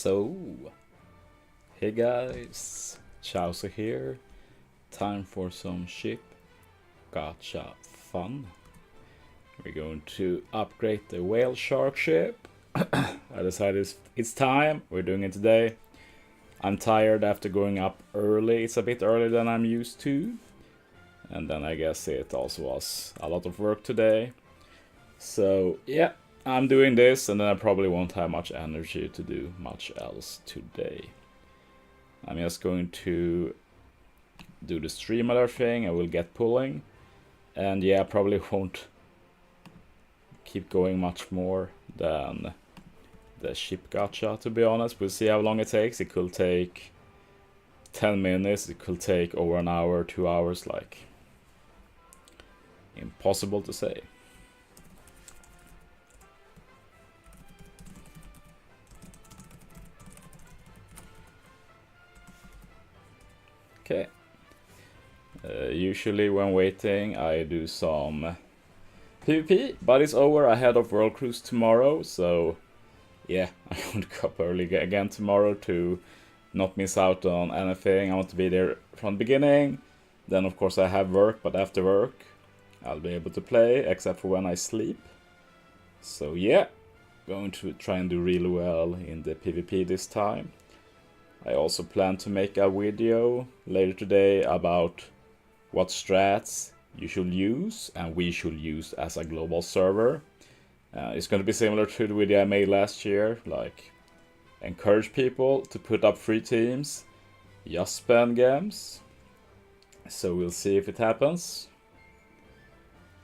So, hey guys, Chauzu here. Time for some Ship Gacha fun. We're going to upgrade the whale shark ship. I decided it's time. We're doing it today. I'm tired after going up early. It's a bit earlier than I'm used to. And then I guess it also was a lot of work today. So yeah, I'm doing this and then I probably won't have much energy to do much else today. I'm just going to do the stream alert thing. I will get pulling. And yeah, probably won't keep going much more than the Ship Gacha, to be honest. We'll see how long it takes. It could take 10 minutes. It could take over an hour, 2 hours, like impossible to say. Okay. Usually when waiting I do some PvP, but it's over ahead of World Cruise tomorrow, so yeah, I want to go up early again tomorrow to not miss out on anything. I want to be there from the beginning. Then of course I have work, but after work I'll be able to play, except for when I sleep. So yeah, going to try and do really well in the PvP this time. I also plan to make a video later today about what strats you should use and we should use as a global server. It's going to be similar to the video I made last year, like encourage people to put up free teams, just spend games. So we'll see if it happens.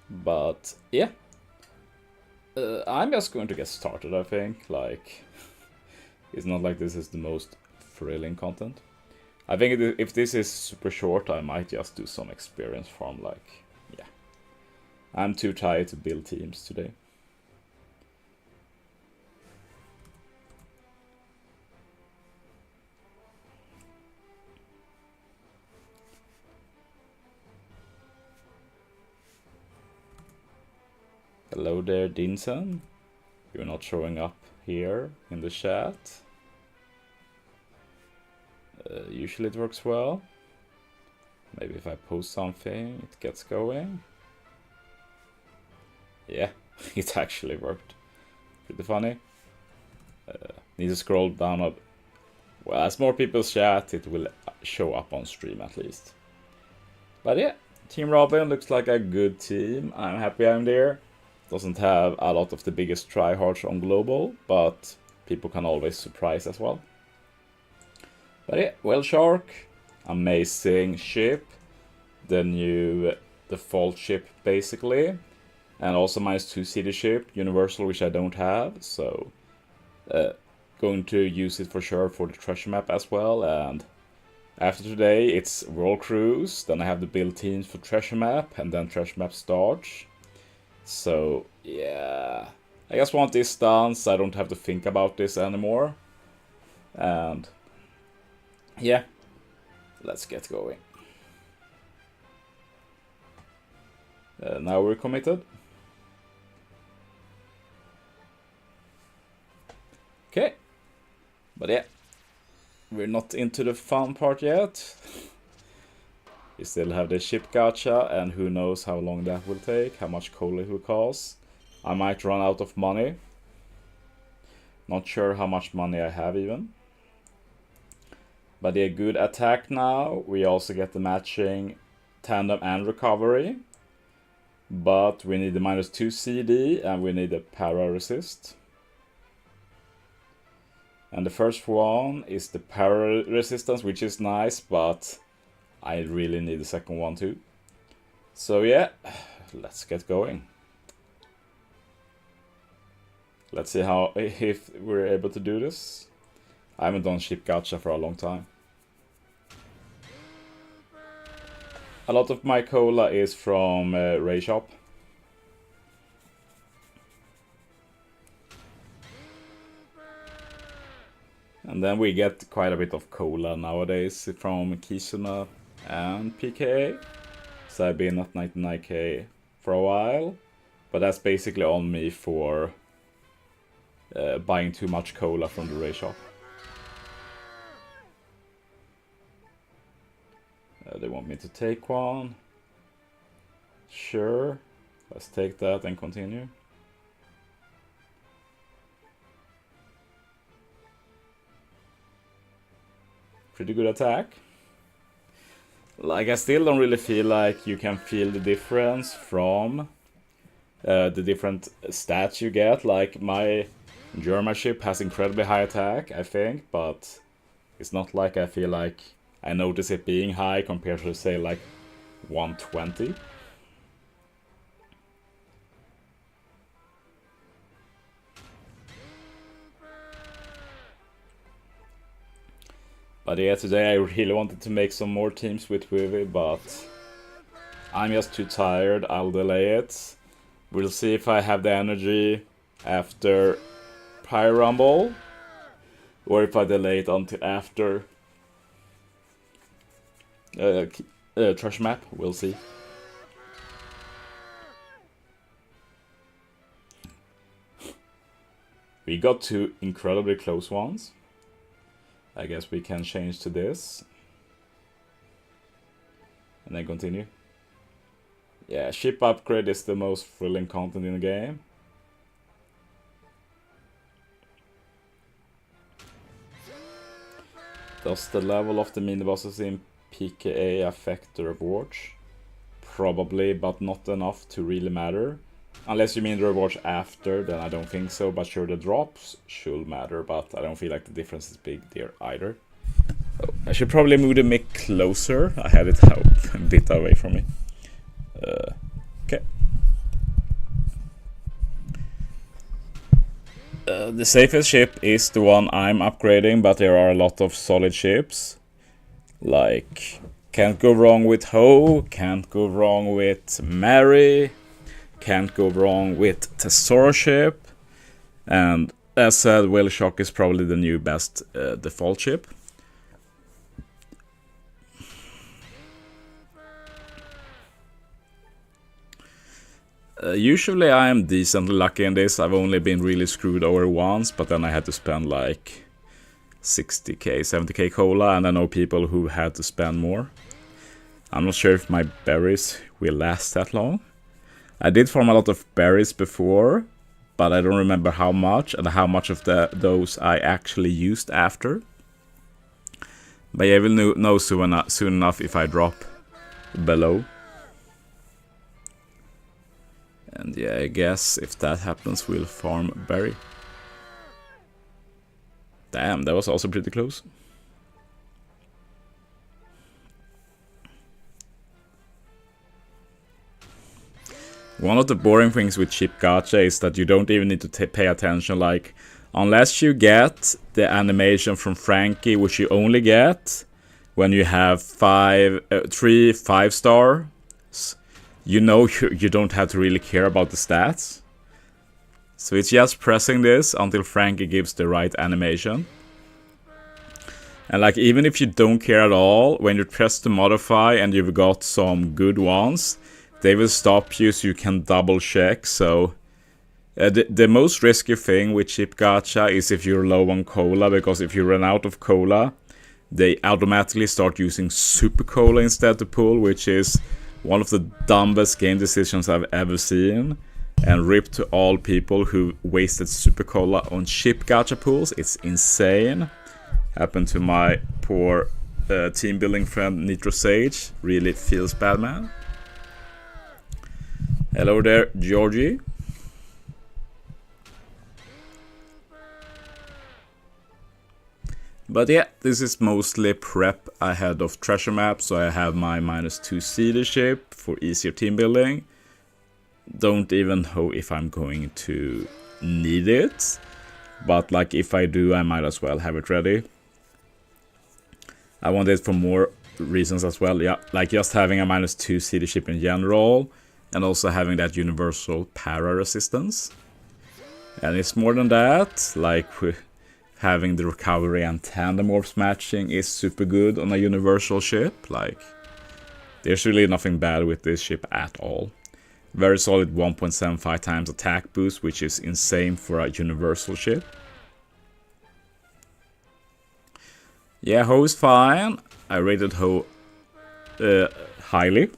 But yeah, I'm just going to get started, I think. Like, it's not like this is the most thrilling content. I think if this is super short, I might just do some experience farm, like, yeah. I'm too tired to build teams today. Hello there, Dinsen. You're not showing up here in the chat. Usually it works well. Maybe if I post something, it gets going. Yeah, it actually worked. Pretty funny. Need to scroll down up. Well, as more people chat, it will show up on stream at least. But yeah, Team Robin looks like a good team. I'm happy I'm there. Doesn't have a lot of the biggest tryhards on global, but people can always surprise as well. But yeah, Whale Shark, amazing ship, the new default ship basically, and also -2 CD ship, Universal, which I don't have, so going to use it for sure for the treasure map as well. And after today it's World Cruise, then I have to build teams for treasure map, and then treasure map starts. So yeah, I just want this done so I don't have to think about this anymore. And yeah, let's get going. Now we're committed. Okay, but yeah, we're not into the fun part yet. We still have the Ship Gacha, and who knows how long that will take, how much coal it will cost. I might run out of money. Not sure how much money I have even. But a good attack now. We also get the matching tandem and recovery. But we need the -2 CD and we need the para resist. And the first one is the para resistance, which is nice, but I really need the second one too. So yeah, let's get going. Let's see if we're able to do this. I haven't done Ship Gacha for a long time. A lot of my cola is from Ray Shop. And then we get quite a bit of cola nowadays from Kizuna and PKA. So I've been at 99k for a while. But that's basically on me for buying too much cola from the Ray Shop. They want me to take one. Sure. Let's take that and continue. Pretty good attack. Like, I still don't really feel like you can feel the difference from the different stats you get. Like, my German ship has incredibly high attack, I think, but it's not like I feel like I notice it being high compared to, say, like 120. But yeah, today I really wanted to make some more teams with Vivi, but I'm just too tired. I'll delay it. We'll see if I have the energy after Pyre Rumble, or if I delay it until after Trash Map. We'll see. We got two incredibly close ones. I guess we can change to this. And then continue. Yeah, ship upgrade is the most thrilling content in the game. Does the level of the mini bosses in PKA affect the rewards? Probably, but not enough to really matter. Unless you mean the rewards after, then I don't think so. But sure, the drops should matter, but I don't feel like the difference is big there either. Oh, I should probably move the mic closer. I had it out a bit away from me. Okay. The safest ship is the one I'm upgrading, but there are a lot of solid ships. Like, can't go wrong with Ho, can't go wrong with Mary. Can't go wrong with Tesoro ship, and as said, Whale Shock is probably the new best default ship. Usually I am decently lucky in this. I've only been really screwed over once, but then I had to spend like 60k, 70k cola, and I know people who had to spend more. I'm not sure if my berries will last that long. I did farm a lot of berries before, but I don't remember how much and how much of those I actually used after. But yeah, we'll know soon enough if I drop below. And yeah, I guess if that happens, we'll farm berry. Damn, that was also pretty close. One of the boring things with Ship Gacha is that you don't even need to pay attention. Like, unless you get the animation from Frankie, which you only get when you have 3 5-stars, you know you don't have to really care about the stats. So it's just pressing this until Frankie gives the right animation. And like, even if you don't care at all, when you press to modify and you've got some good ones, they will stop you so you can double check. So the most risky thing with Ship Gacha is if you're low on cola, because if you run out of cola, they automatically start using Super Cola instead to pull, which is one of the dumbest game decisions I've ever seen. And rip to all people who wasted Super Cola on Ship Gacha pools. It's insane. Happened to my poor team building friend Nitro Sage. Really feels bad, man. Hello there, Georgie. But yeah, this is mostly prep ahead of treasure map, so I have my -2 leadership for easier team building. Don't even know if I'm going to need it, but like, if I do, I might as well have it ready. I want it for more reasons as well. Yeah, like just having a -2 leadership in general, and also having that universal para resistance. And it's more than that, like having the recovery and tandem morphs matching is super good on a universal ship. Like, there's really nothing bad with this ship at all. Very solid 1.75 times attack boost, which is insane for a universal ship. Yeah, Ho is fine. I rated Ho highly.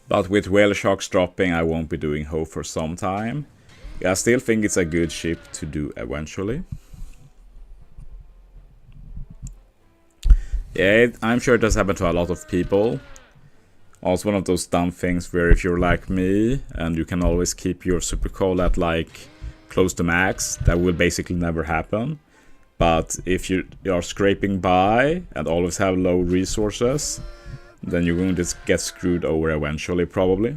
But with whale sharks dropping, I won't be doing Ho for some time. Yeah, I still think it's a good ship to do eventually. Yeah, I'm sure it does happen to a lot of people. Also one of those dumb things where if you're like me and you can always keep your super coal at like close to max, that will basically never happen. But if you are scraping by and always have low resources, then you're going to get screwed over eventually, probably.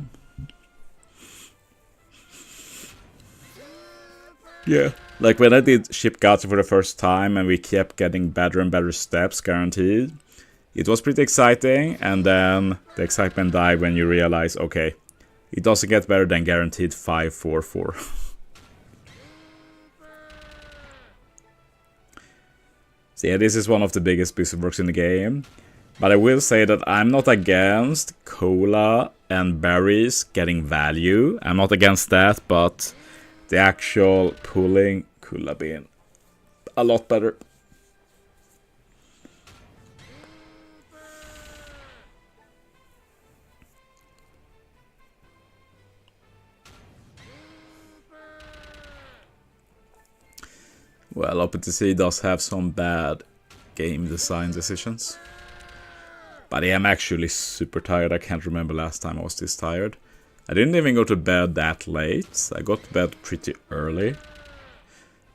Yeah. Like when I did Ship Gacha for the first time and we kept getting better and better steps guaranteed, it was pretty exciting, and then the excitement died when you realize, okay, it doesn't get better than guaranteed 544. So yeah, this is one of the biggest booster works in the game. But I will say that I'm not against cola and berries getting value. I'm not against that, but the actual pulling could have been a lot better. Well, OPTC does have some bad game design decisions. But yeah, I'm actually super tired. I can't remember last time I was this tired. I didn't even go to bed that late. I got to bed pretty early.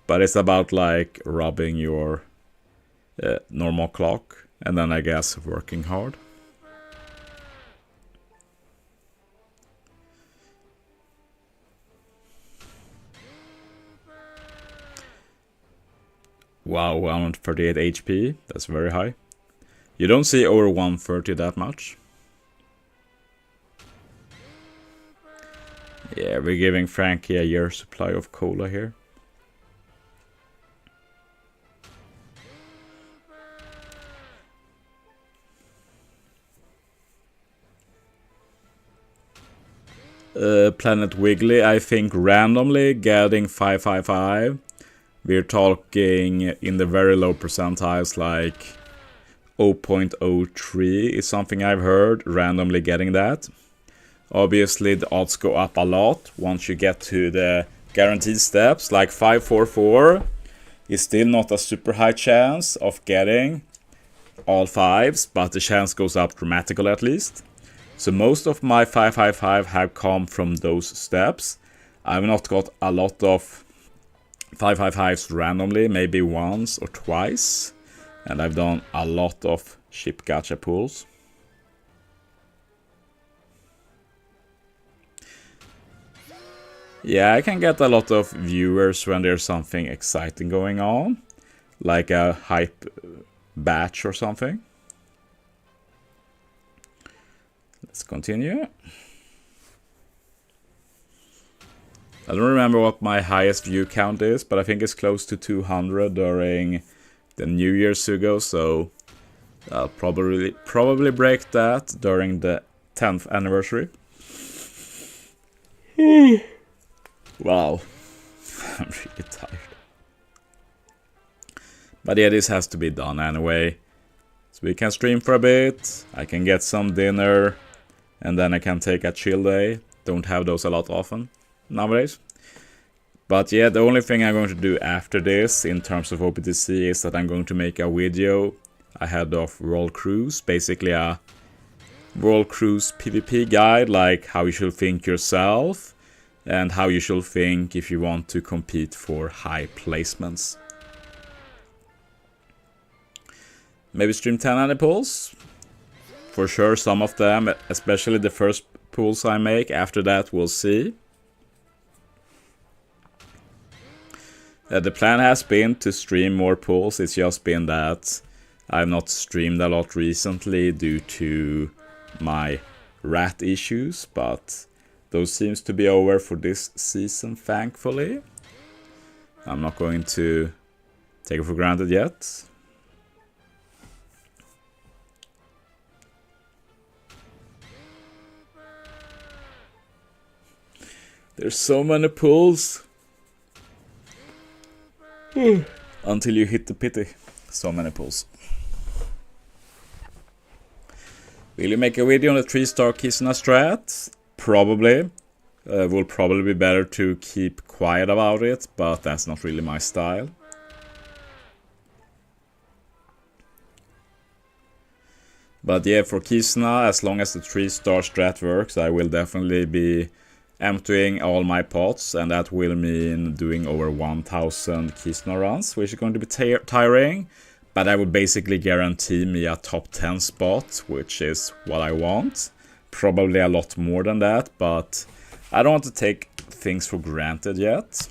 But it's about like robbing your normal clock. And then I guess working hard. Wow, 138 HP. That's very high. You don't see over 130 that much. Yeah, we're giving Frankie a year's supply of cola here. Planet Wiggly, I think randomly getting 555. We're talking in the very low percentiles, like 0.03 is something I've heard, randomly getting that. Obviously the odds go up a lot once you get to the guaranteed steps, like 544 is still not a super high chance of getting all fives, but the chance goes up dramatically at least. So most of my 555 have come from those steps. I've not got a lot of 555s randomly, maybe once or twice. And I've done a lot of Ship Gacha pulls. Yeah, I can get a lot of viewers when there's something exciting going on. Like a hype batch or something. Let's continue. I don't remember what my highest view count is, but I think it's close to 200 during the New Year's ago, so I'll probably break that during the 10th anniversary. Wow, I'm really tired. But yeah, this has to be done anyway. So we can stream for a bit, I can get some dinner, and then I can take a chill day. Don't have those a lot often nowadays. But yeah, the only thing I'm going to do after this in terms of OPTC is that I'm going to make a video ahead of World Cruise. Basically a World Cruise PvP guide, like how you should think yourself and how you should think if you want to compete for high placements. Maybe stream 10 any pulls. For sure, some of them, especially the first pulls I make. After that, we'll see. The plan has been to stream more pulls. It's just been that I've not streamed a lot recently due to my rat issues, but those seems to be over for this season, thankfully. I'm not going to take it for granted yet. There's so many pulls. Until you hit the pity. So many pulls. Will you make a video on the 3-star Kisuna strat? Probably. Will probably be better to keep quiet about it, but that's not really my style. But yeah, for Kisuna, as long as the 3-star strat works, I will definitely be emptying all my pots, and that will mean doing over 1000 Kisuna runs, which is going to be tiring. But that would basically guarantee me a top 10 spot, which is what I want. Probably a lot more than that, but I don't want to take things for granted yet.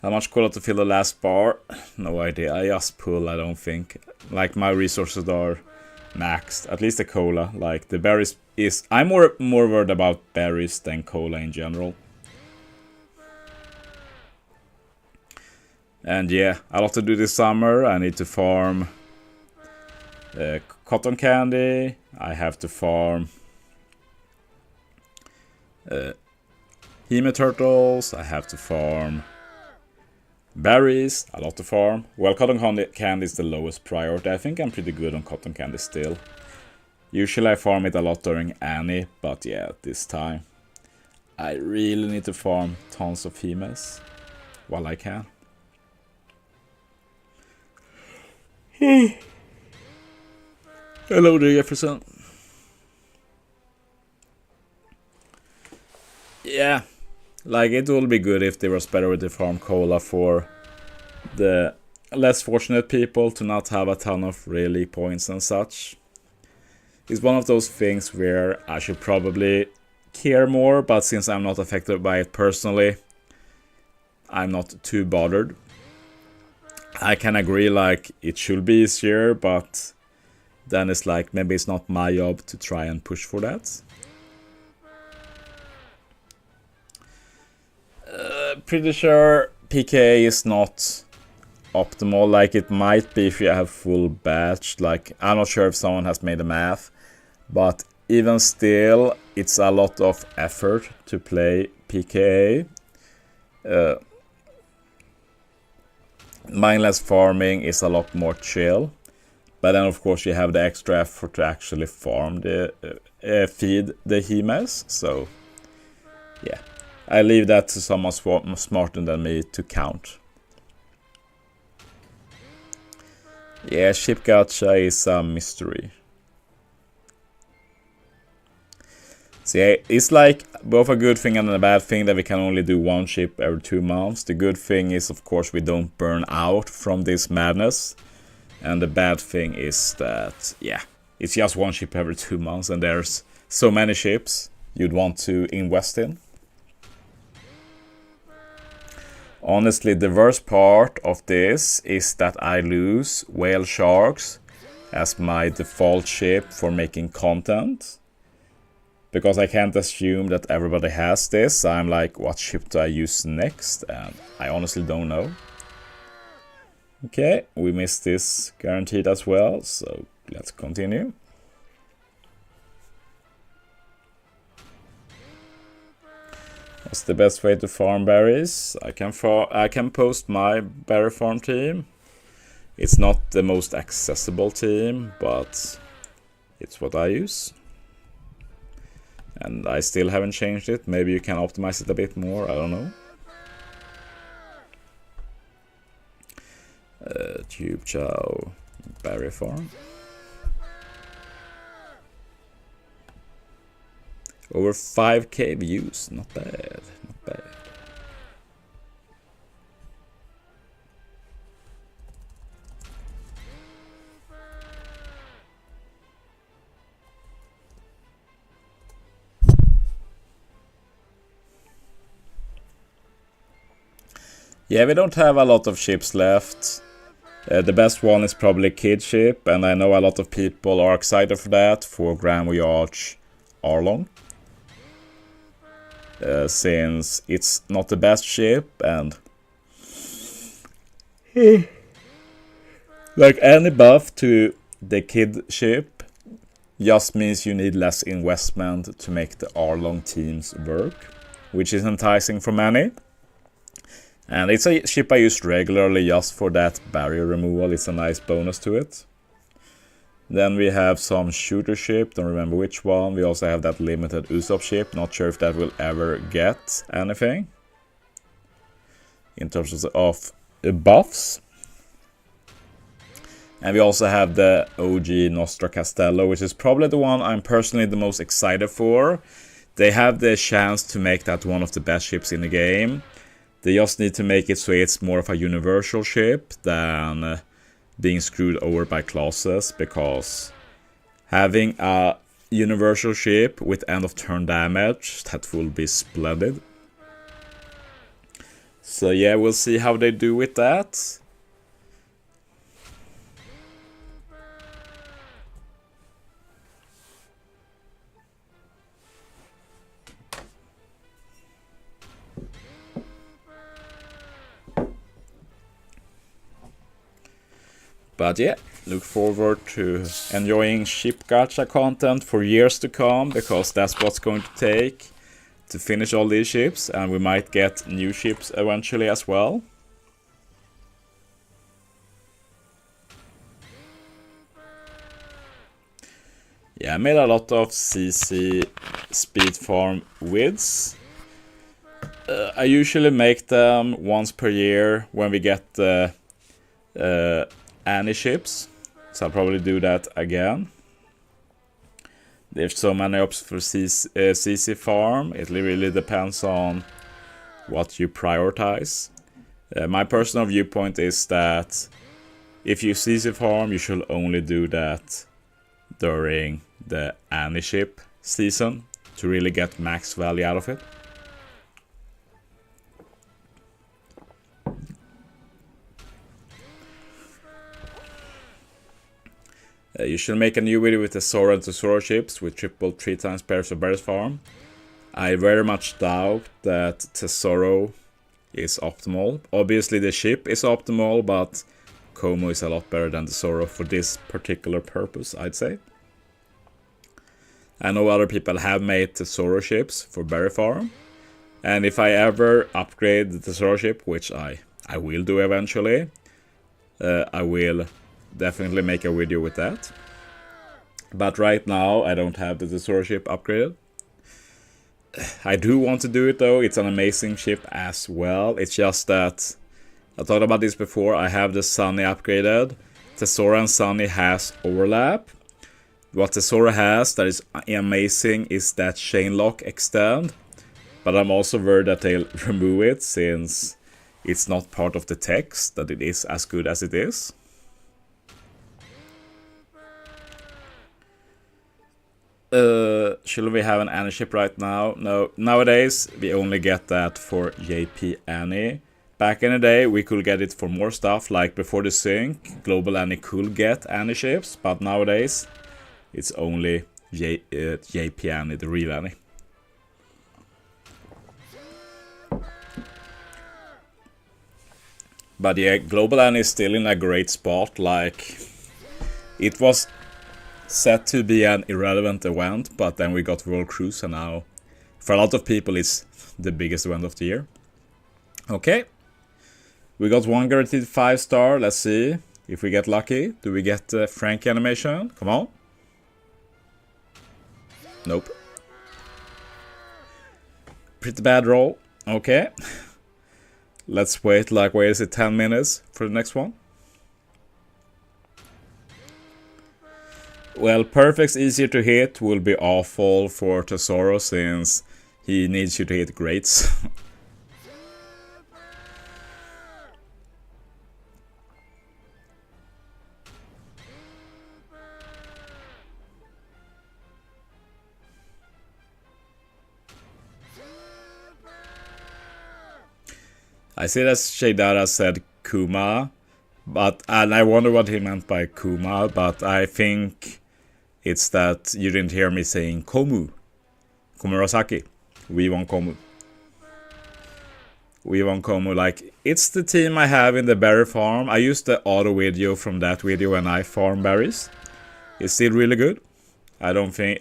How much cola to fill the last bar? No idea, I just pull, I don't think. Like, my resources are maxed, at least the cola. Like, the berries is... I'm more worried about berries than cola in general. And yeah, a lot to do this summer. I need to farm cotton candy. I have to farm heme turtles. I have to farm berries. A lot to farm. Well, cotton candy is the lowest priority. I think I'm pretty good on cotton candy still. Usually I farm it a lot during Annie, but yeah, this time I really need to farm tons of hemes while I can. Hello there, Jefferson. Yeah, like, it will be good if there was better with the farm cola for the less fortunate people to not have a ton of really points and such. It's one of those things where I should probably care more, but since I'm not affected by it personally, I'm not too bothered. I can agree, like, it should be easier, but then it's like, maybe it's not my job to try and push for that. Pretty sure PK is not optimal. Like, it might be if you have full batch. Like, I'm not sure if someone has made the math, but even still, it's a lot of effort to play PK. Mindless farming is a lot more chill, but then of course you have the extra effort to actually farm the feed the hemes. So yeah, I leave that to someone smarter than me to count. Yeah, Ship Gacha is a mystery. So yeah, it's like both a good thing and a bad thing that we can only do one ship every 2 months. The good thing is, of course, we don't burn out from this madness. And the bad thing is that, yeah, it's just one ship every 2 months and there's so many ships you'd want to invest in. Honestly, the worst part of this is that I lose whale sharks as my default ship for making content. Because I can't assume that everybody has this. I'm like, what ship do I use next? And I honestly don't know. Okay, we missed this guaranteed as well, so let's continue. What's the best way to farm berries? I can post my berry farm team. It's not the most accessible team, but it's what I use. And I still haven't changed it. Maybe you can optimize it a bit more, I don't know. Tube Chow berry farm. Over 5k views, not bad, not bad. Yeah, we don't have a lot of ships left. The best one is probably Kid Ship, and I know a lot of people are excited for that, for Grand Voyage Arlong. Since it's not the best ship, and like, any buff to the Kid Ship just means you need less investment to make the Arlong teams work, which is enticing for many. And it's a ship I use regularly just for that barrier removal. It's a nice bonus to it. Then we have some shooter ship, don't remember which one. We also have that limited Usopp ship, not sure if that will ever get anything in terms of buffs. And we also have the OG Nostra Castello, which is probably the one I'm personally the most excited for. They have the chance to make that one of the best ships in the game. They just need to make it so it's more of a universal ship than being screwed over by classes, because having a universal ship with end of turn damage, that will be splendid. So yeah, we'll see how they do with that. But yeah, look forward to enjoying Ship Gacha content for years to come, because that's what's going to take to finish all these ships, and we might get new ships eventually as well. Yeah, I made a lot of CC speed farm widths. I usually make them once per year when we get the Annie ships, so I'll probably do that again. There's so many options for CC farm. It really depends on what you prioritize. My personal viewpoint is that if you CC farm, you should only do that during the Annie ship season to really get max value out of it. You should make a new video with the Zoro and Tesoro ships with triple 3 times pairs of berries farm. I very much doubt that Tesoro is optimal. Obviously the ship is optimal, but Como is a lot better than Tesoro for this particular purpose, I'd say. I know other people have made Tesoro ships for berry farm, and if I ever upgrade the Tesoro ship, which I will do eventually, I will definitely make a video with that. But right now I don't have the Tesoro ship upgraded. I do want to do it though. It's an amazing ship as well. It's just that I thought about this before. I have the Sunny upgraded. Tesoro and Sunny has overlap. What Tesoro has that is amazing is that chain lock extend. But I'm also worried that they'll remove it, since it's not part of the text that it is as good as it is. Should we have an Annie ship right now? No. Nowadays, we only get that for JP Annie. Back in the day, we could get it for more stuff, like before the sync, Global Annie could get Annie ships, but nowadays, it's only JP Annie, the real Annie. But yeah, Global Annie is still in a great spot. Like, it was set to be an irrelevant event, but then we got World Cruise, and now for a lot of people it's the biggest event of the year. Okay, we got one guaranteed 5-star. Let's see if we get lucky. Do we get the Frankie animation? Come on. Nope. Pretty bad roll. Okay. Let's wait, like, wait, is it 10 minutes for the next one? Well, Perfect's easier to hit will be awful for Tesoro, since he needs you to hit greats. I see that Shaydara said Kuma, and I wonder what he meant by Kuma, but I think it's that you didn't hear me saying Komu. Komurasaki. We want Komu. We want Komu. Like, it's the team I have in the berry farm. I used the auto video from that video when I farm berries. It's still really good. I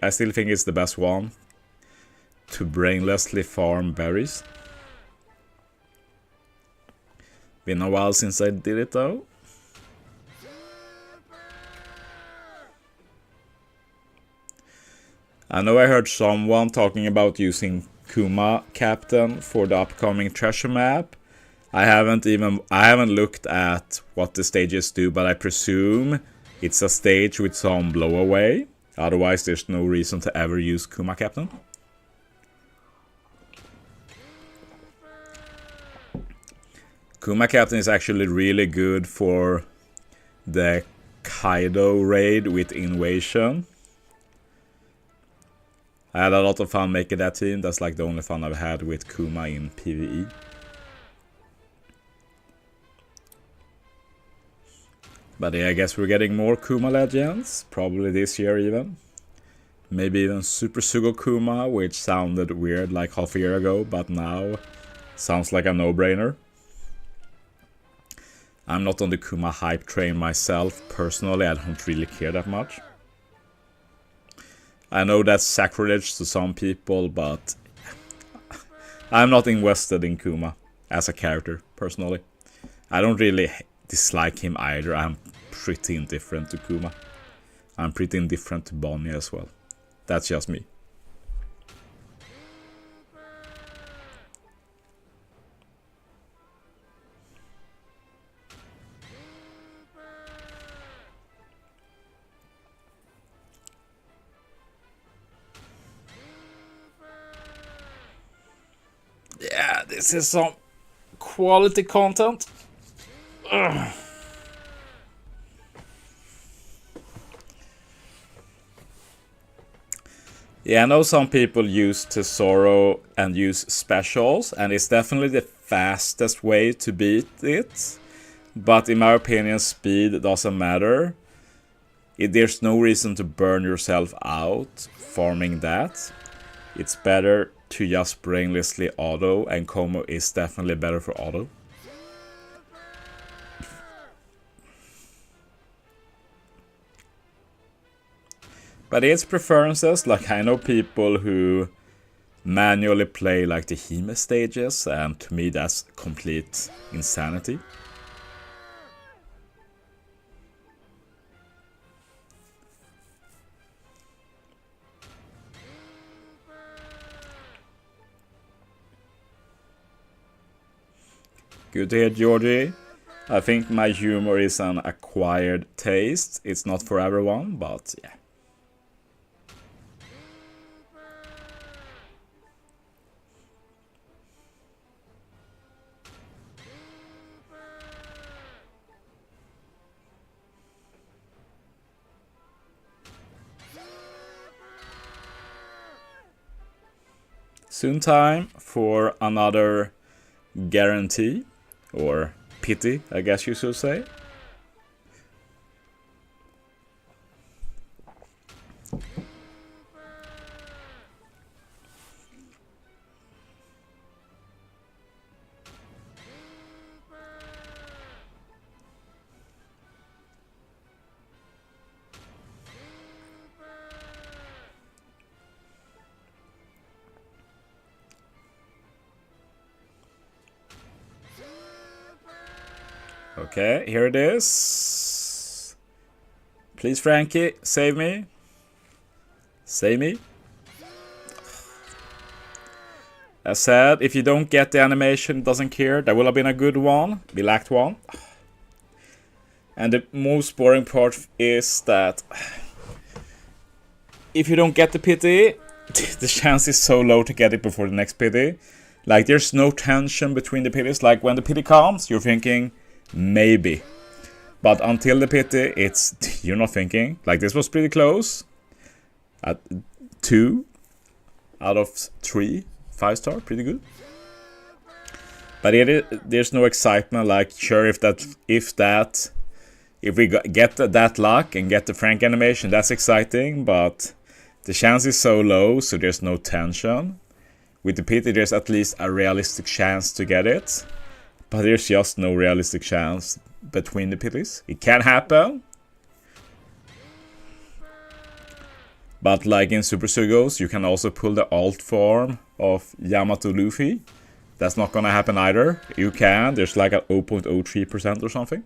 still think it's the best one to brainlessly farm berries. Been a while since I did it though. I know I heard someone talking about using Kuma Captain for the upcoming treasure map. I haven't looked at what the stages do, but I presume it's a stage with some blowaway. Otherwise, there's no reason to ever use Kuma Captain. Kuma Captain is actually really good for the Kaido raid with Invasion. I had a lot of fun making that team. That's like the only fun I've had with Kuma in PvE. But yeah, I guess we're getting more Kuma legends. Probably this year even. Maybe even Super Sugo Kuma, which sounded weird like half a year ago, but now sounds like a no-brainer. I'm not on the Kuma hype train myself. Personally, I don't really care that much. I know that's sacrilege to some people, but I'm not invested in Kuma as a character, personally. I don't really dislike him either. I'm pretty indifferent to Kuma. I'm pretty indifferent to Bonnie as well. That's just me. Yeah, this is some quality content. Ugh. Yeah, I know some people use Tesoro and use specials, and it's definitely the fastest way to beat it. But in my opinion, speed doesn't matter. There's no reason to burn yourself out farming that. It's better to just brainlessly auto, and Como is definitely better for auto. But it's preferences. Like, I know people who manually play like the Hime stages, and to me that's complete insanity. Good to hear, Georgie. I think my humor is an acquired taste. It's not for everyone, but yeah. Soon time for another guarantee, or pity, I guess you should say. Okay, here it is. Please, Frankie, save me. Save me. As said, if you don't get the animation, doesn't care. That will have been a good one. We lacked one. And the most boring part is that if you don't get the pity, the chance is so low to get it before the next pity. Like, there's no tension between the pities. Like, when the pity comes, you're thinking, maybe. But until the pity, you're not thinking. Like, this was pretty close. At 2 out of 3, 5-star, pretty good. But there's no excitement. Like, sure, if we get that luck and get the Frank animation, that's exciting. But the chance is so low, so there's no tension. With the pity, there's at least a realistic chance to get it. But there's just no realistic chance between the pities. It can happen. But like in Super Sugos, you can also pull the alt form of Yamato Luffy. That's not gonna happen either. You can. There's like a 0.03% or something.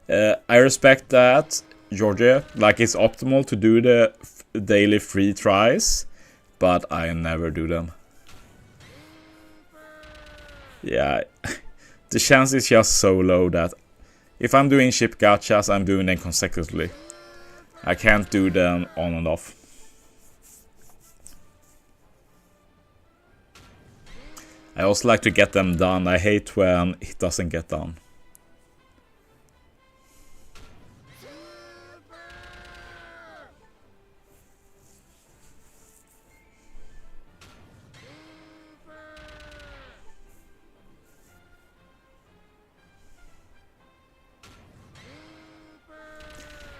I respect that. Georgia. Like, it's optimal to do the daily free tries, but I never do them. Yeah, the chance is just so low that if I'm doing Ship Gachas, I'm doing them consecutively. I can't do them on and off. I also like to get them done. I hate when it doesn't get done.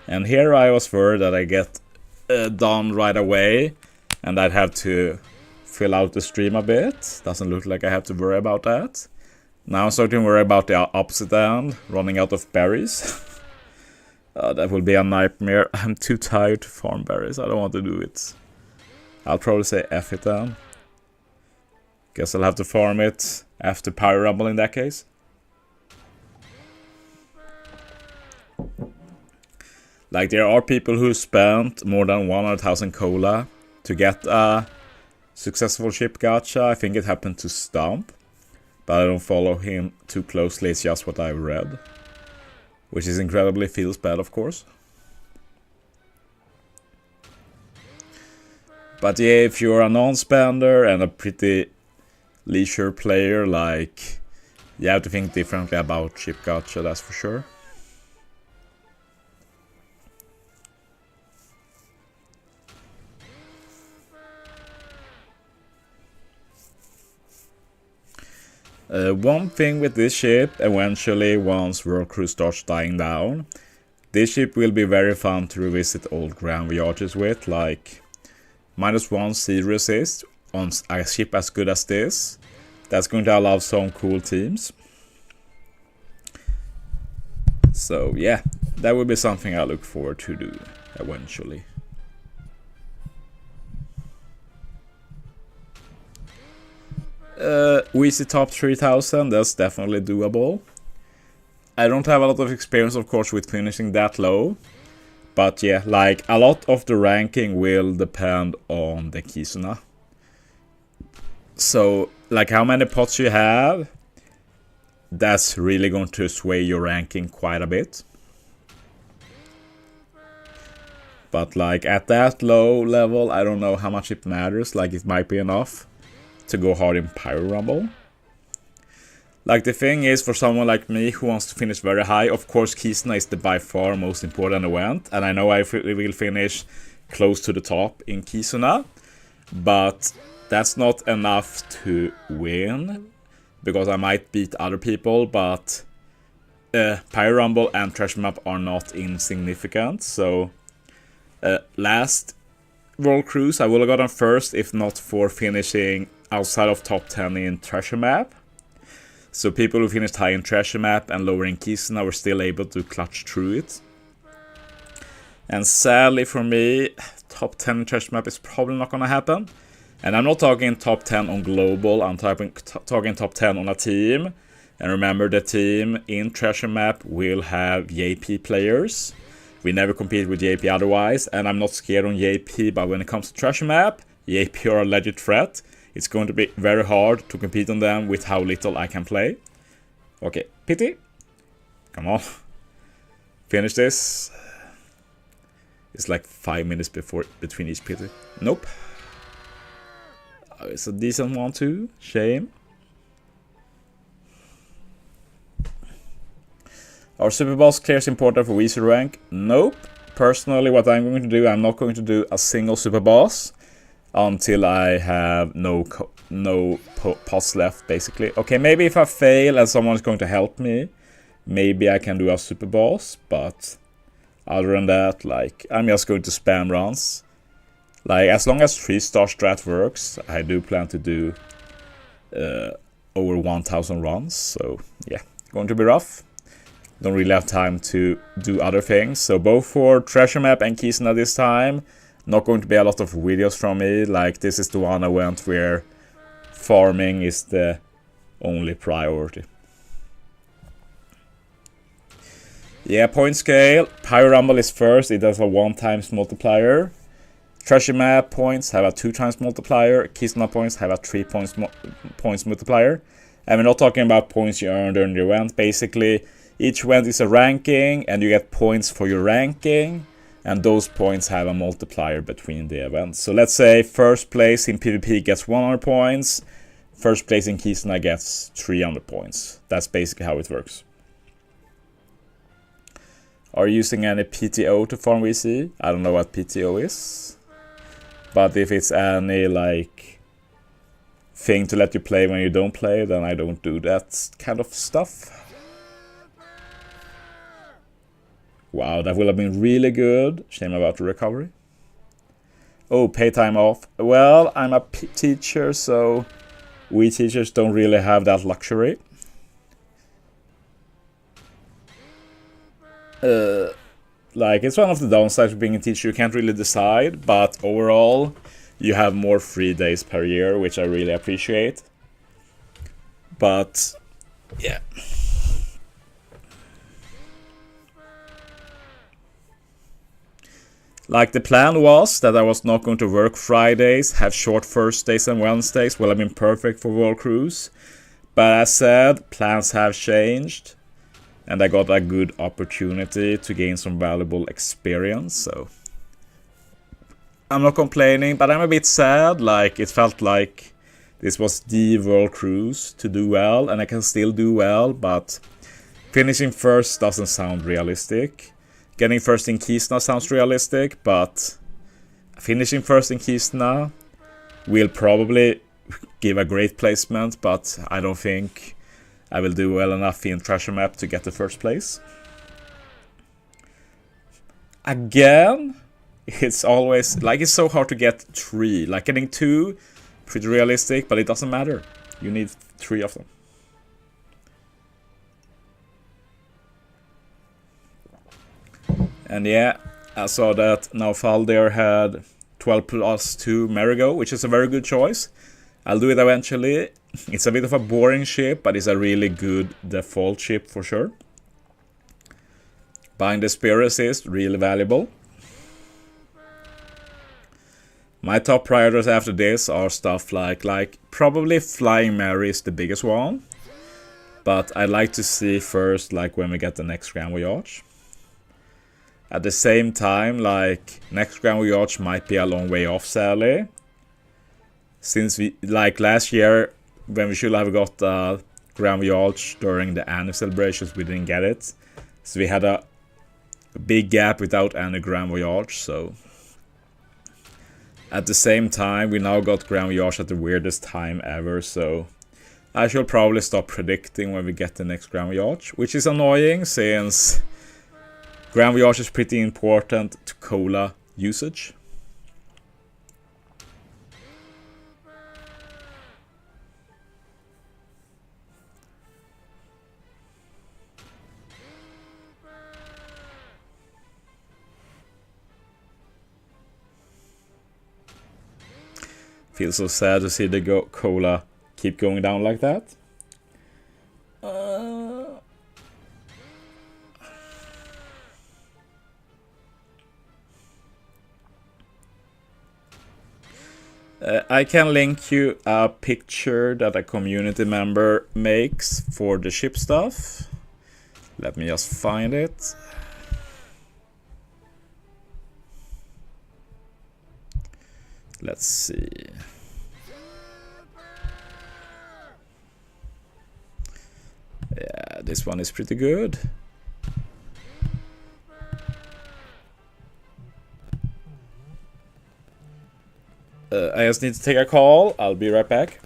And here I was worried that I get done right away, and I'd have to fill out the stream a bit. Doesn't look like I have to worry about that. Now I'm starting to worry about the opposite end, running out of berries. That will be a nightmare. I'm too tired to farm berries. I don't want to do it. I'll probably say F it then. Guess I'll have to farm it after Pyro Rumble in that case. Like, there are people who spent more than 100,000 cola to get a successful Ship Gacha. I think it happened to Stump, but I don't follow him too closely. It's just what I've read, which is incredibly feels bad, of course. But yeah, if you're a non-spender and a pretty leisure player, like, you have to think differently about Ship Gacha, that's for sure. One thing with this ship, eventually once World Crew starts dying down, this ship will be very fun to revisit old Grand Voyages with, like -1 sea resist on a ship as good as this. That's going to allow some cool teams. So yeah, that will be something I look forward to do eventually. We see top 3000, that's definitely doable. I don't have a lot of experience, of course, with finishing that low. But yeah, like, a lot of the ranking will depend on the Kizuna. So, like, how many pots you have, that's really going to sway your ranking quite a bit. But like, at that low level, I don't know how much it matters. Like, it might be enough to go hard in Pyro Rumble. Like, the thing is, for someone like me who wants to finish very high, of course Kizuna is the by far most important event, and I know I will finish close to the top in Kizuna, but that's not enough to win, because I might beat other people, but Pyro Rumble and Treasure Map are not insignificant. So last World Cruise I would have gotten first if not for finishing outside of top 10 in Treasure Map. So people who finished high in Treasure Map and lower in Kizuna were still able to clutch through it. And sadly for me, top 10 in Treasure Map is probably not gonna happen. And I'm not talking top 10 on global, I'm talking top 10 on a team. And remember, the team in Treasure Map will have JP players. We never compete with JP otherwise, and I'm not scared on JP, but when it comes to Treasure Map, JP are a legit threat. It's going to be very hard to compete on them with how little I can play. Okay, pity. Come on. Finish this. It's like 5 minutes between each pity. Nope. It's a decent one too. Shame. Our Super Boss clears important for Weezer rank. Nope. Personally, what I'm going to do, I'm not going to do a single Super Boss until I have no pots left, basically. Okay, maybe if I fail and someone's going to help me, maybe I can do a Super Boss, but other than that, like, I'm just going to spam runs. Like, as long as 3-star strat works, I do plan to do over 1000 runs, so yeah, going to be rough. Don't really have time to do other things, so both for Treasure Map and Kizuna this time, not going to be a lot of videos from me. Like, this is the one event where farming is the only priority. Yeah, point scale. Pyro Rumble is first. It does a 1 times multiplier. Treasure Map points have a 2 times multiplier. Keystone points have a 3 points multiplier. And we're not talking about points you earned during the event. Basically, each event is a ranking, and you get points for your ranking. And those points have a multiplier between the events. So let's say first place in PvP gets 100 points. First place in Keystone gets 300 points. That's basically how it works. Are you using any PTO to farm VC? I don't know what PTO is. But if it's any like thing to let you play when you don't play, then I don't do that kind of stuff. Wow, that will have been really good. Shame about the recovery. Oh, pay time off. Well, I'm a teacher, so we teachers don't really have that luxury. Like, it's one of the downsides of being a teacher. You can't really decide, but overall, you have more free days per year, which I really appreciate. But, yeah. Like, the plan was that I was not going to work Fridays, have short Thursdays and Wednesdays. Well, I've been perfect for World Cruise. But as said, plans have changed. And I got a good opportunity to gain some valuable experience, so I'm not complaining, but I'm a bit sad. Like, it felt like this was the World Cruise to do well, and I can still do well, but finishing first doesn't sound realistic. Getting first in Keystone sounds realistic, but finishing first in Keystone will probably give a great placement, but I don't think I will do well enough in Treasure Map to get the first place. Again, it's always, like, it's so hard to get 3. Like, getting 2, pretty realistic, but it doesn't matter. You need 3 of them. And yeah, I saw that Naufaldir had 12 plus 2 Marigo, which is a very good choice. I'll do it eventually. It's a bit of a boring ship, but it's a really good default ship for sure. Buying the Spear Assist, really valuable. My top priorities after this are stuff like probably Flying Mary is the biggest one. But I'd like to see first, like, when we get the next Grand Voyage. At the same time, like, next Grand Voyage might be a long way off, sadly. Since we, like, last year, when we should have got Grand Voyage during the annual celebrations, we didn't get it. So we had a big gap without any Grand Voyage, so at the same time, we now got Grand Voyage at the weirdest time ever, so I should probably stop predicting when we get the next Grand Voyage, which is annoying since Grand Voyage is pretty important to cola usage. Feels so sad to see the cola keep going down like that. I can link you a picture that a community member makes for the ship stuff. Let me just find it. Let's see. Yeah, this one is pretty good. I just need to take a call. I'll be right back.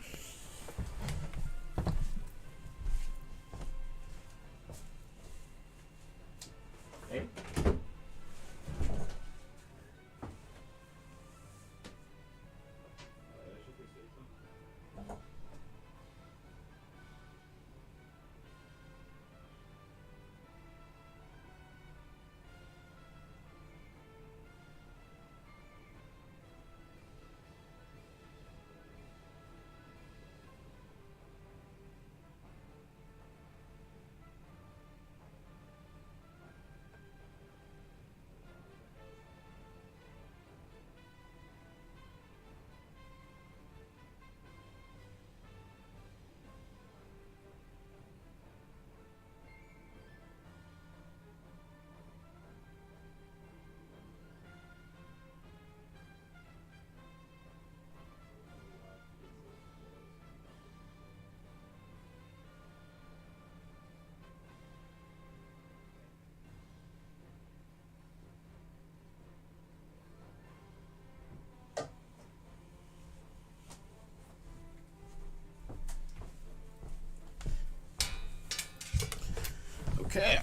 Okay,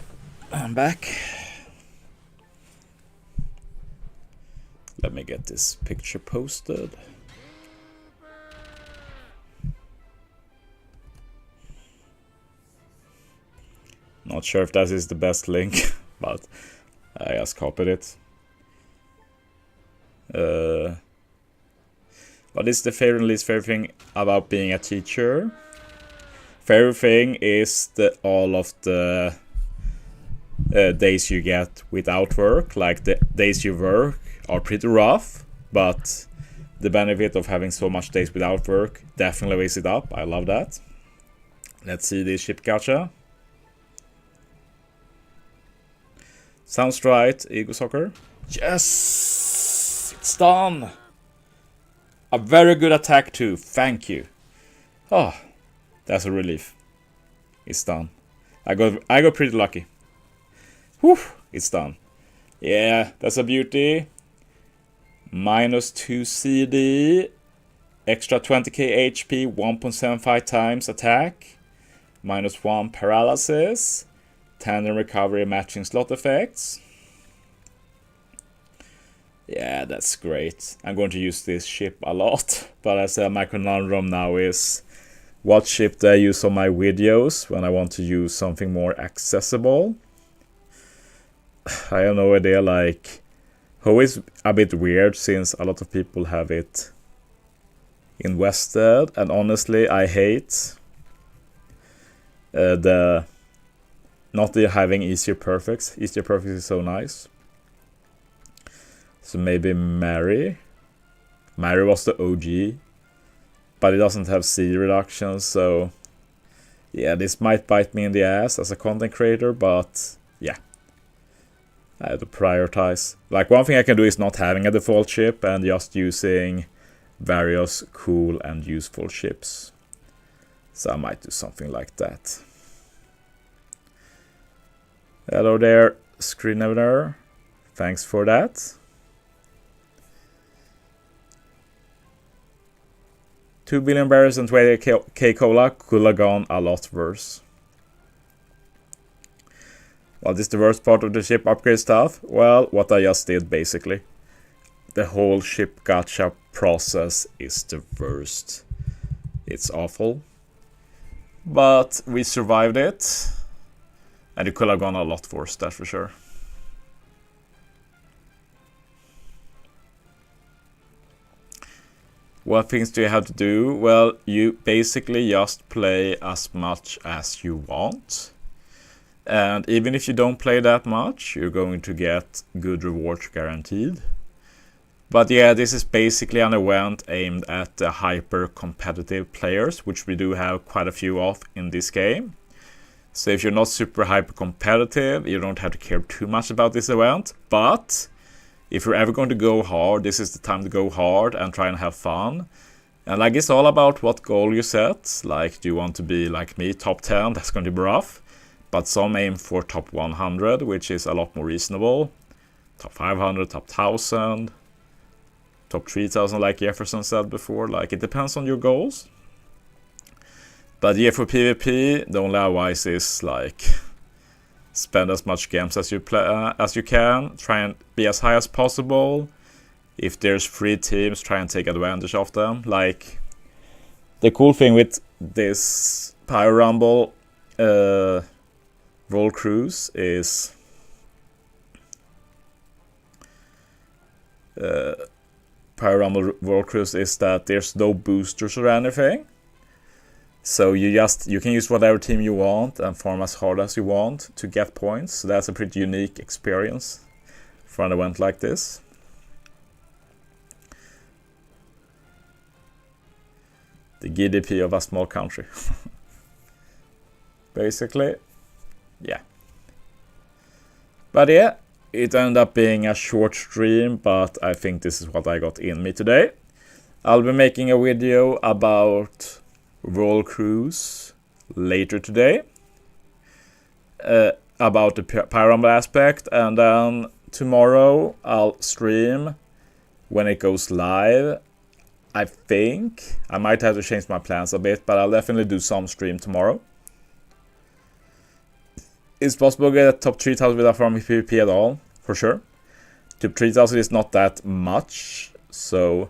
I'm back. Let me get this picture posted. Not sure if that is the best link, but I just copied it. What is the favorite and least favorite thing about being a teacher? Favorite thing is all of the days you get without work. Like the days you work are pretty rough, but the benefit of having so much days without work definitely weighs it up. I love that. Let's see this Ship Gacha. Sounds right, Ego Soccer. Yes! It's done! A very good attack too, thank you. Oh, that's a relief. It's done. I got pretty lucky. Whew, it's done. Yeah, that's a beauty. -2 CD. Extra 20k HP, 1.75 times attack. -1 paralysis. Tandem recovery matching slot effects. Yeah, that's great. I'm going to use this ship a lot. But as my conundrum now is, what ship do I use on my videos when I want to use something more accessible? I have no idea, like, Ho is a bit weird since a lot of people have it invested, and honestly I hate not having easier perfects. Easier perfects is so nice. So maybe Mary. Mary was the OG, but it doesn't have C reductions, so yeah, this might bite me in the ass as a content creator, but yeah, I have to prioritize. Like, one thing I can do is not having a default ship and just using various cool and useful ships. So I might do something like that. Hello there, Screener. Thanks for that. 2 billion barrels and 20k cola could have gone a lot worse. What is the worst part of the ship upgrade stuff? Well, what I just did basically. The whole Ship Gacha process is the worst. It's awful. But we survived it. And it could have gone a lot worse, that's for sure. What things do you have to do? Well, you basically just play as much as you want. And even if you don't play that much, you're going to get good rewards guaranteed. But yeah, this is basically an event aimed at the hyper competitive players, which we do have quite a few of in this game. So if you're not super hyper competitive, you don't have to care too much about this event. But if you're ever going to go hard, this is the time to go hard and try and have fun. And like, it's all about what goal you set. Like, do you want to be like me, top 10? That's going to be rough. But some aim for top 100, which is a lot more reasonable. Top 500, top 1000, top 3000, like Jefferson said before. Like, it depends on your goals. But yeah, for PvP, the only advice is like, spend as much games as you can. Try and be as high as possible. If there's free teams, try and take advantage of them. Like, the cool thing with this Pyro Rumble Roll Cruise is Pyro Rumble Roll Cruise is that there's no boosters or anything. So you can use whatever team you want and farm as hard as you want to get points. So that's a pretty unique experience for an event like this. The GDP of a small country. Basically. Yeah. But yeah, it ended up being a short stream, but I think this is what I got in me today. I'll be making a video about Roll Cruise later today, about the Pyro Rumble aspect, and then tomorrow I'll stream when it goes live. I think I might have to change my plans a bit, but I'll definitely do some stream tomorrow. it's possible to get top 3000 without farming PvP at all, for sure. Top 3000 is not that much, so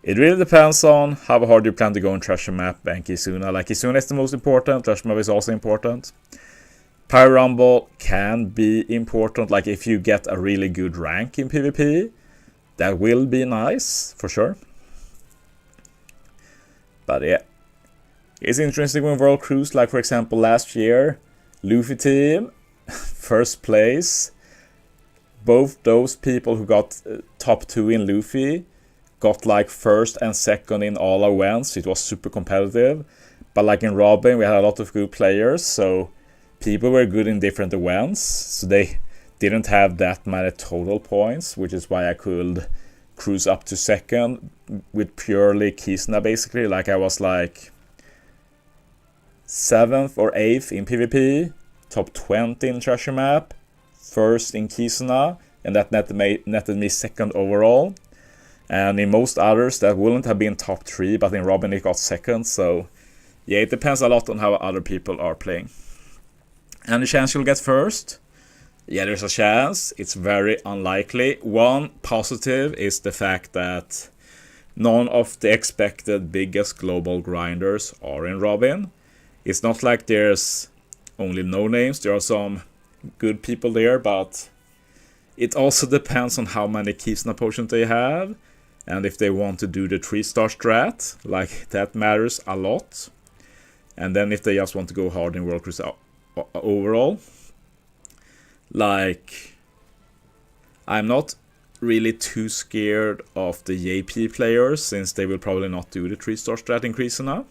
it really depends on how hard you plan to go on Treasure Map and Kizuna. Like, Kizuna is the most important, Treasure Map is also important. Pyro Rumble can be important, like if you get a really good rank in PvP, that will be nice, for sure. But yeah, it's interesting when World Cruise, like for example last year, Luffy team, first place. Both those people who got top 2 in Luffy got like first and second in all our events. It was super competitive. But like in Robin, we had a lot of good players, so people were good in different events. So they didn't have that many total points, which is why I could cruise up to second with purely Kizuna basically. Like I was like 7th or 8th in PvP, top 20 in Treasure Map, first in Kizuna, and that netted me second overall. And in most others that wouldn't have been top 3, but in Robin it got second. So yeah, it depends a lot on how other people are playing. Any chance you'll get first? Yeah, there's a chance. It's very unlikely. One positive is the fact that none of the expected biggest global grinders are in Robin. It's not like there's only no names. There are some good people there, but it also depends on how many Kizuna potions they have, and if they want to do the 3-star strat, like that matters a lot. And then if they just want to go hard in World Cruise overall. Like, I'm not really too scared of the JP players, since they will probably not do the 3-star strat in Kizuna.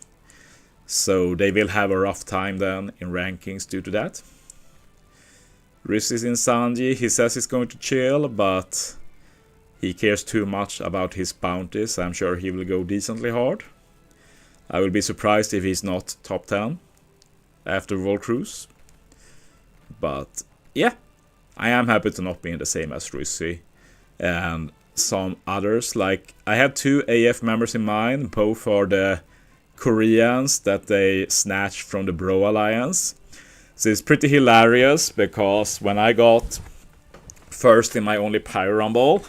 So they will have a rough time then in rankings due to that. Riz is in Sanji. He says he's going to chill, but he cares too much about his bounties. I'm sure he will go decently hard. I will be surprised if he's not top 10 after World Cruise. But yeah, I am happy to not be in the same as Rizzy and some others. Like, I have 2 AF members in mind. Both are the Koreans that they snatched from the Bro Alliance. So it's pretty hilarious, because when I got first in my only Pyro Rumble,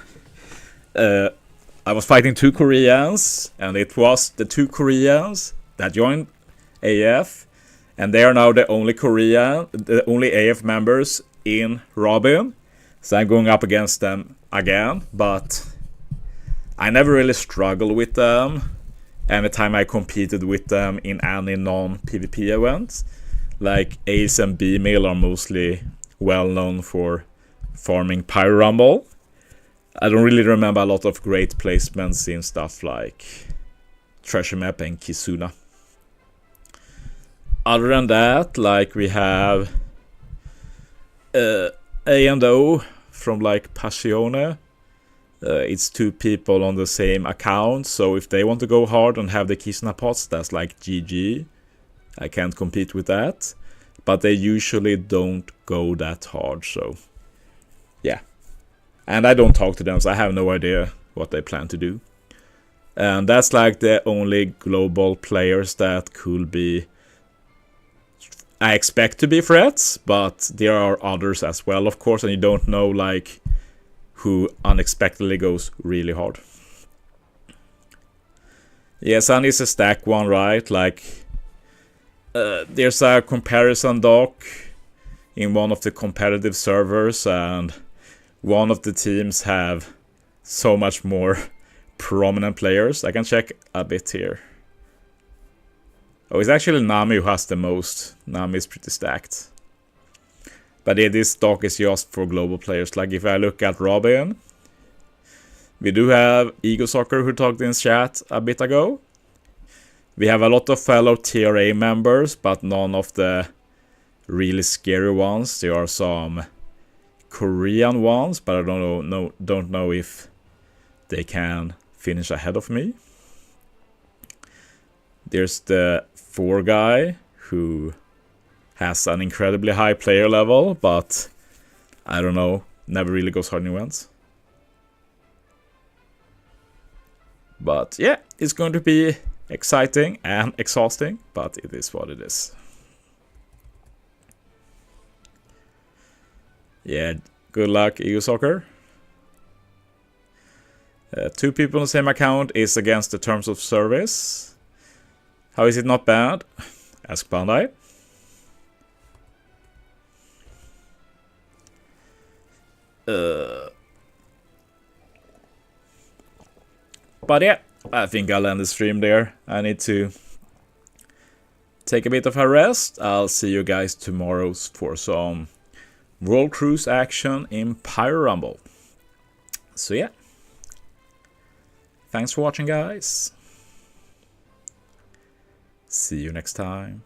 I was fighting 2 Koreans, and it was the 2 Koreans that joined AF, and they are now the only AF members in Robin. So I'm going up against them again, but I never really struggled with them anytime I competed with them in any non-PvP events. Like, Ace and B-Mail are mostly well known for farming Pyro Rumble. I don't really remember a lot of great placements in stuff like Treasure Map and Kizuna. Other than that, like, we have A&O from like Passione. It's 2 people on the same account, so if they want to go hard and have the Kizuna pots, that's like GG. I can't compete with that. But they usually don't go that hard, so yeah. And I don't talk to them, so I have no idea what they plan to do. And that's like the only global players that could be, I expect to be threats, but there are others as well, of course, and you don't know like who unexpectedly goes really hard. Yeah, Sun is a stack one, right? Like, there's a comparison doc in one of the competitive servers, and one of the teams have so much more prominent players. I can check a bit here. Oh, it's actually Nami who has the most. Nami is pretty stacked. But yeah, this doc is just for global players. Like, if I look at Robin, we do have Ego Soccer who talked in chat a bit ago. We have a lot of fellow TRA members, but none of the really scary ones. There are some Korean ones, but I don't know if they can finish ahead of me. There's the 4 guy who has an incredibly high player level, but I don't know, never really goes hard in events. But yeah, it's going to be exciting and exhausting, but it is what it is. Yeah, good luck, EU Soccer. 2 people on the same account is against the terms of service. How is it not bad? Ask Bandai. But yeah, I think I'll end the stream there. I need to take a bit of a rest. I'll see you guys tomorrow for some World Cruise action in Pyro Rumble. So yeah. Thanks for watching, guys. See you next time.